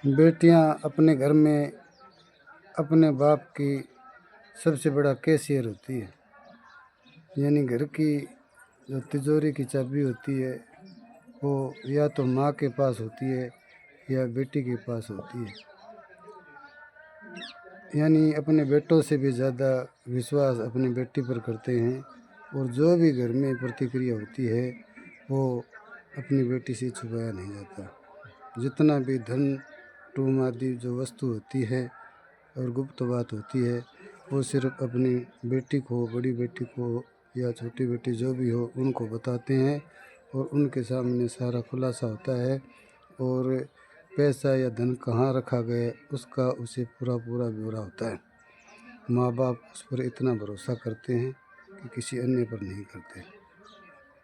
बेटियां अपने घर में अपने बाप की सबसे बड़ा कैशियर होती है। यानी घर की जो तिजोरी की चाबी होती है वो या तो माँ के पास होती है या बेटी के पास होती है। यानी अपने बेटों से भी ज़्यादा विश्वास अपनी बेटी पर करते हैं और जो भी घर में प्रतिक्रिया होती है वो अपनी बेटी से छुपाया नहीं जाता। जितना भी धन टूम आदि जो वस्तु होती है और गुप्त बात होती है वो सिर्फ अपनी बेटी को, बड़ी बेटी को या छोटी बेटी जो भी हो उनको बताते हैं और उनके सामने सारा खुलासा होता है। और पैसा या धन कहाँ रखा गया उसका उसे पूरा ब्यौरा होता है। माँ बाप उस पर इतना भरोसा करते हैं कि किसी अन्य पर नहीं करते।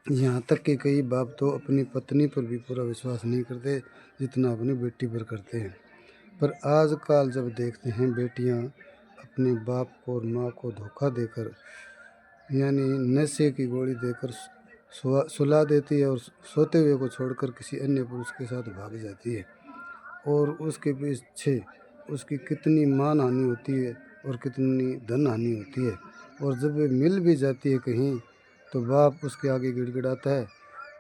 यहाँ तक कि कई बाप तो अपनी पत्नी पर भी पूरा विश्वास नहीं करते जितना अपनी बेटी पर करते हैं। पर आजकल जब देखते हैं बेटियाँ अपने बाप को और माँ को धोखा देकर यानी नशे की गोली देकर सुला देती है और सोते हुए को छोड़कर किसी अन्य पुरुष के साथ भाग जाती है और उसके पीछे उसकी कितनी मान हानि होती है और कितनी धन हानि होती है। और जब वे मिल भी जाती है कहीं तो बाप उसके आगे गिड़गिड़ाता है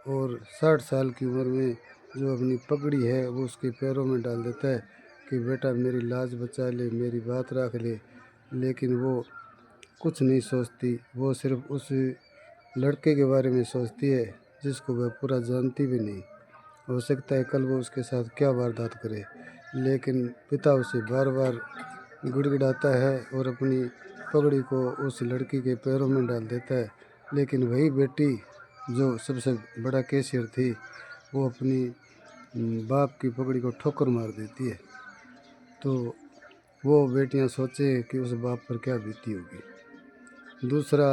और 60 साल की उम्र में जो अपनी पगड़ी है वो उसके पैरों में डाल देता है कि बेटा मेरी लाज बचा ले, मेरी बात रख ले। लेकिन वो कुछ नहीं सोचती, वो सिर्फ उस लड़के के बारे में सोचती है जिसको वह पूरा जानती भी नहीं। हो सकता है कल वो उसके साथ क्या वारदात करे। लेकिन पिता उसे बार बार गिड़गिड़ाता है और अपनी पगड़ी को उस लड़की के पैरों में डाल देता है। लेकिन वही बेटी जो सबसे बड़ा कैशियर थी वो अपनी बाप की पगड़ी को ठोकर मार देती है। तो वो बेटियां सोचें कि उस बाप पर क्या बीती होगी। दूसरा,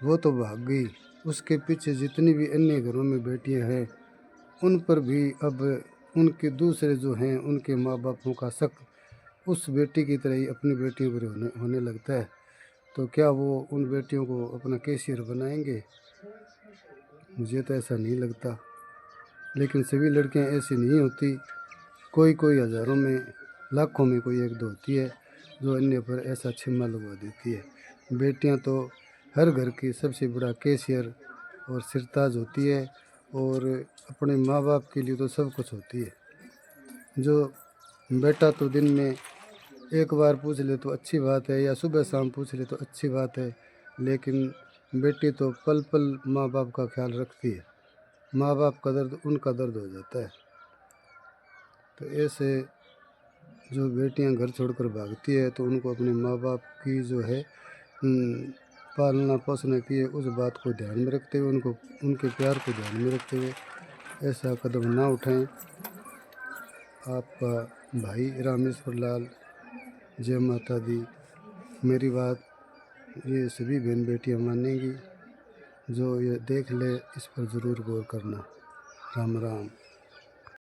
वो तो भाग गई, उसके पीछे जितनी भी अन्य घरों में बेटियां हैं उन पर भी अब उनके दूसरे जो हैं उनके माँ बापों का शक उस बेटी की तरह ही अपनी बेटियों पर होने लगता है। तो क्या वो उन बेटियों को अपना कैशियर बनाएंगे? मुझे तो ऐसा नहीं लगता। लेकिन सभी लड़कियां ऐसी नहीं होती, कोई हज़ारों में, लाखों में कोई एक दो होती है जो अन्य पर ऐसा छिम्मा लगवा देती है। बेटियां तो हर घर की सबसे बड़ा कैशियर और सिरताज होती है और अपने माँ बाप के लिए तो सब कुछ होती है। जो बेटा तो दिन में एक बार पूछ ले तो अच्छी बात है या सुबह शाम पूछ ले तो अच्छी बात है, लेकिन बेटी तो पल पल माँ बाप का ख्याल रखती है। माँ बाप का दर्द उनका दर्द हो जाता है। तो ऐसे जो बेटियां घर छोड़कर भागती है तो उनको अपने माँ बाप की जो है पालना पोसना की है उस बात को ध्यान में रखते हुए उनको उनके प्यार को ध्यान में रखते हुए ऐसा कदम ना उठाएं। आपका भाई रामेश्वर लाल। जय माता दी। मेरी बात ये सभी बहन बेटियां मानेंगी, जो ये देख ले इस पर ज़रूर गौर करना। राम राम।